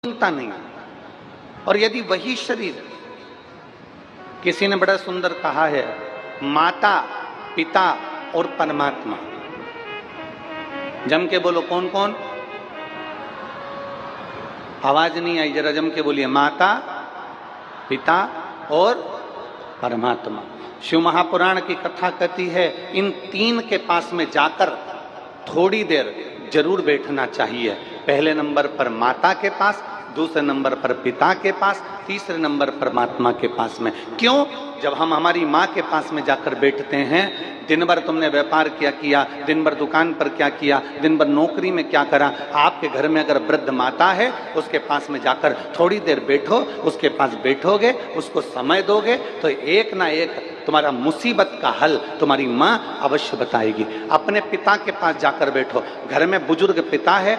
चिंता नहीं। और यदि वही शरीर, किसी ने बड़ा सुंदर कहा है, माता पिता और परमात्मा, जम के बोलो कौन कौन, आवाज नहीं आई, जरा जम के बोलिए, माता पिता और परमात्मा। शिव महापुराण की कथा कहती है इन तीन के पास में जाकर थोड़ी देर जरूर बैठना चाहिए। पहले नंबर पर माता के पास, दूसरे नंबर पर पिता के पास, तीसरे नंबर परमात्मा के पास में। क्यों? जब हम हमारी माँ के पास में जाकर बैठते हैं, दिन भर तुमने व्यापार क्या किया, दिन भर दुकान पर क्या किया, दिन भर नौकरी में क्या करा, आपके घर में अगर वृद्ध माता है उसके पास में जाकर थोड़ी देर बैठो, उसके पास बैठोगे, उसको समय दोगे तो एक ना एक तुम्हारा मुसीबत का हल तुम्हारी माँ अवश्य बताएगी। अपने पिता के पास जाकर बैठो। घर में बुजुर्ग पिता है,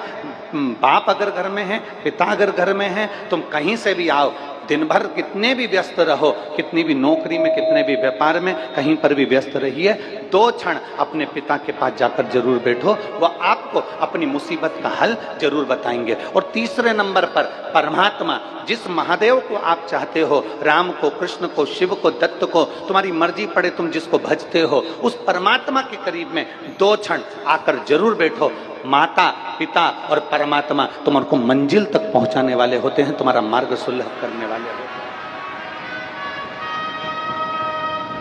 बाप अगर घर में है, पिता अगर घर में है, तुम कहीं से भी आओ, दिन भर कितने भी व्यस्त रहो, कितनी भी नौकरी में, कितने भी व्यापार में, कहीं पर भी व्यस्त रहिए, 2 क्षण अपने पिता के पास जाकर जरूर बैठो, वह आपको अपनी मुसीबत का हल जरूर बताएंगे। और तीसरे नंबर पर परमात्मा, जिस महादेव को आप चाहते हो, राम को, कृष्ण को, शिव को, दत्त को, तुम्हारी मर्जी पड़े तुम जिसको भजते हो, उस परमात्मा के करीब में 2 क्षण आकर जरूर बैठो। माता पिता और परमात्मा तुम्हारे को मंजिल तक पहुंचाने वाले होते हैं, तुम्हारा मार्ग सुलभ करने वाले होते हैं।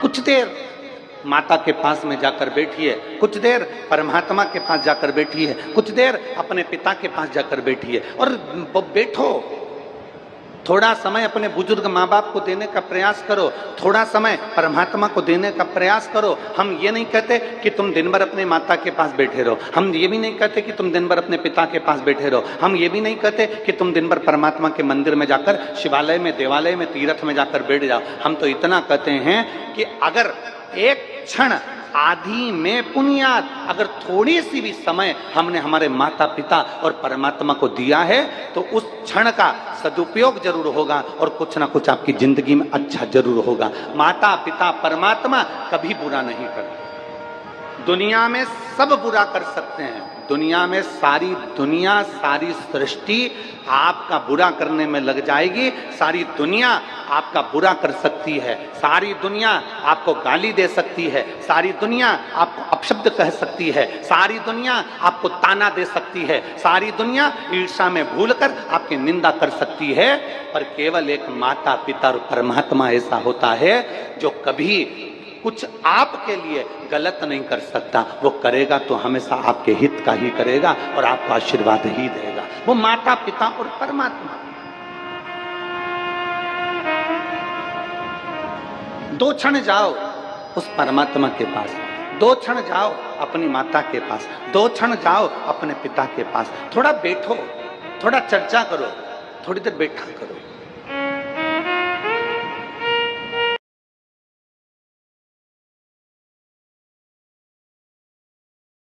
कुछ देर माता के पास में जाकर बैठिए, कुछ देर परमात्मा के पास जाकर बैठिए, कुछ देर अपने पिता के पास जाकर बैठिए और बैठो। थोड़ा समय अपने बुजुर्ग माँ बाप को देने का प्रयास करो, थोड़ा समय परमात्मा को देने का प्रयास करो। हम ये नहीं कहते कि तुम दिन भर अपने माता के पास बैठे रहो, हम ये भी नहीं कहते कि तुम दिन भर अपने पिता के पास बैठे रहो, हम ये भी नहीं कहते कि तुम दिन भर परमात्मा के मंदिर में जाकर, शिवालय में, देवालय में, तीर्थ में जाकर बैठ जाओ। हम तो इतना कहते हैं कि अगर एक क्षण आदि में पुण्यात, अगर थोड़ी सी भी समय हमने हमारे माता पिता और परमात्मा को दिया है तो उस क्षण का सदुपयोग जरूर होगा और कुछ ना कुछ आपकी जिंदगी में अच्छा जरूर होगा। माता पिता परमात्मा कभी बुरा नहीं करते। दुनिया में सब बुरा कर सकते हैं, दुनिया में सारी दुनिया, सारी सृष्टि आपका बुरा करने में लग जाएगी, सारी दुनिया आपका बुरा कर सकती है, सारी दुनिया आपको गाली दे सकती है, सारी दुनिया आपको अपशब्द कह सकती है, सारी दुनिया आपको ताना दे सकती है, सारी दुनिया ईर्ष्या में भूलकर आपकी निंदा कर सकती है, पर केवल एक माता पिता और परमात्मा ऐसा होता है जो कभी कुछ आपके लिए गलत नहीं कर सकता। वो करेगा तो हमेशा आपके हित का ही करेगा और आपको आशीर्वाद ही देगा। वो माता पिता और परमात्मा। 2 क्षण जाओ उस परमात्मा के पास, 2 क्षण जाओ अपनी माता के पास, 2 क्षण जाओ अपने पिता के पास, थोड़ा बैठो, थोड़ा चर्चा करो, थोड़ी देर बैठा करो।